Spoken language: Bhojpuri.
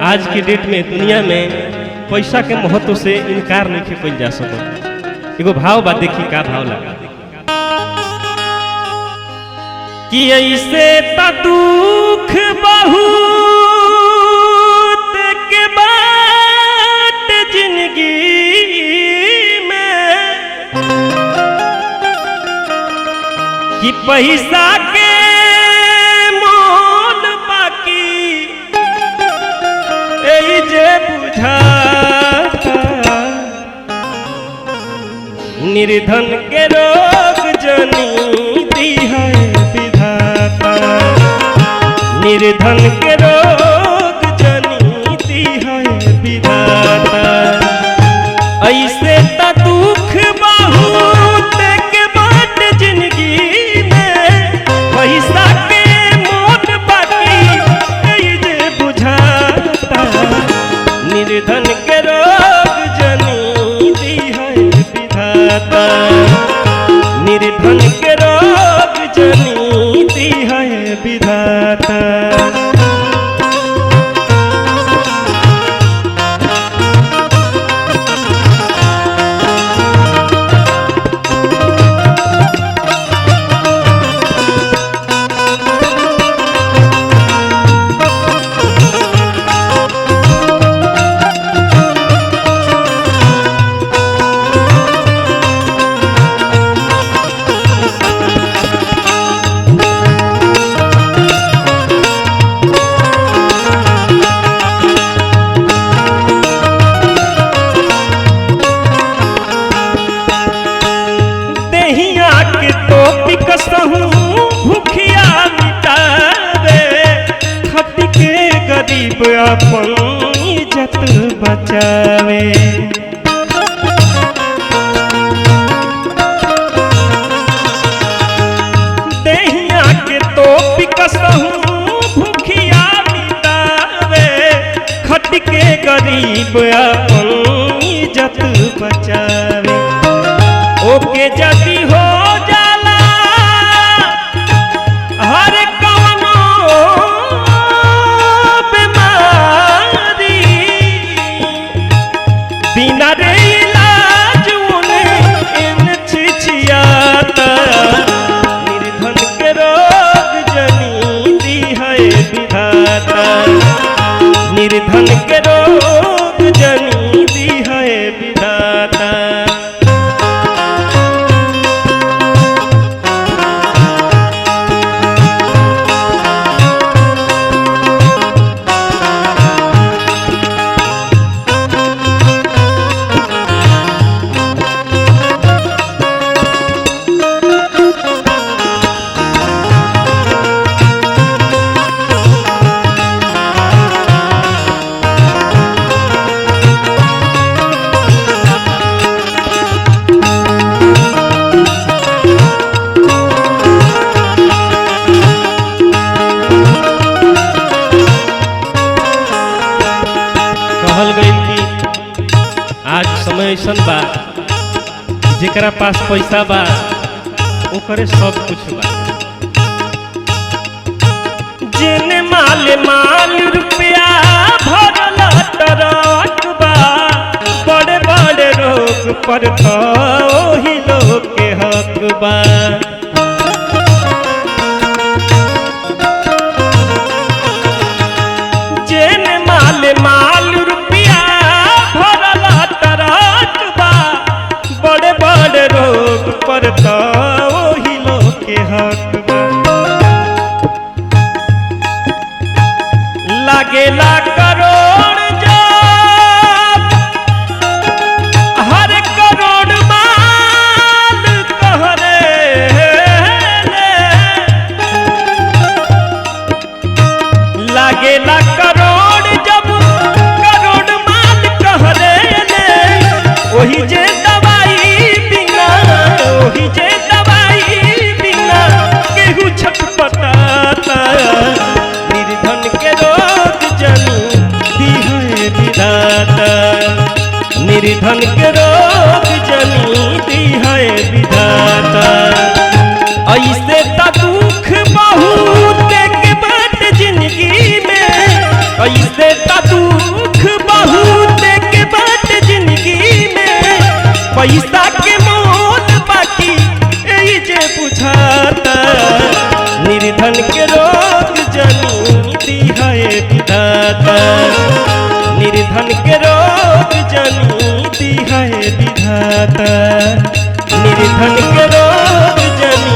आज की डेट में दुनिया में पैसा के महत्व से इनकार नहीं कइल जा सकता। एगो भाव बा, देखी का भाव लगा कि ऐसे त दुख बहुत के बात जिंदगी में कि पैसा के मोल बाकी ए जे बुझाता निर्धन के रोग जनी दी है विधाता, निर्धन के रोग जनी है विधाता। ऐसे त दुख बहुत के बाट जिंदगी में पैसा के मोल बाकी जे बुझाता निर्धन के रोग जनी है विधाता, निर्धन के रोग जनी है विधाता। भूखिया मिटावे खट के गरीब अपन इज्जत बचावे। देहिया के तो पिकसहू भूखिया मिटावे खट के गरीब अपन इज्जत बचावे। ओके जदी हो बिना रे इलाज उन्हें छिछियाता निर्धन के रोग जनी दी है विधाता, निर्धन के रोग जनी दी है विधाता। कहल गई कि आज समय ऐसा बा जेकरा पास पैसा बा ओकरे सब कुछ बा। जेने माल माल रुपया भरल टरक बा बड़े बड़े रोग पर तो ओही लोग के हक बा। जेने माल माल रुपया भरल टरक बा बड़े बड़े रोग पर तो ओही लोग के हक बा। लागेला करोड़ जब हर करोड़ माल कहरे लागेला करोड़ जब करोड़ माल कहरे वही जे दवाई बिना वही जे दवाई बिना केहू छटपटाता निर्धन के रोग जनी दी है विधाता, निर्धन के रोग जनी दी है विधाता। ऐसे त दुख बहुत पैसा के मोल बाकी यही जे बुझाता निर्धन के रोग जनी दिहाए विधाता निर्धन के रोग जनी दिहाए विधाता निर्धन के रोग जनी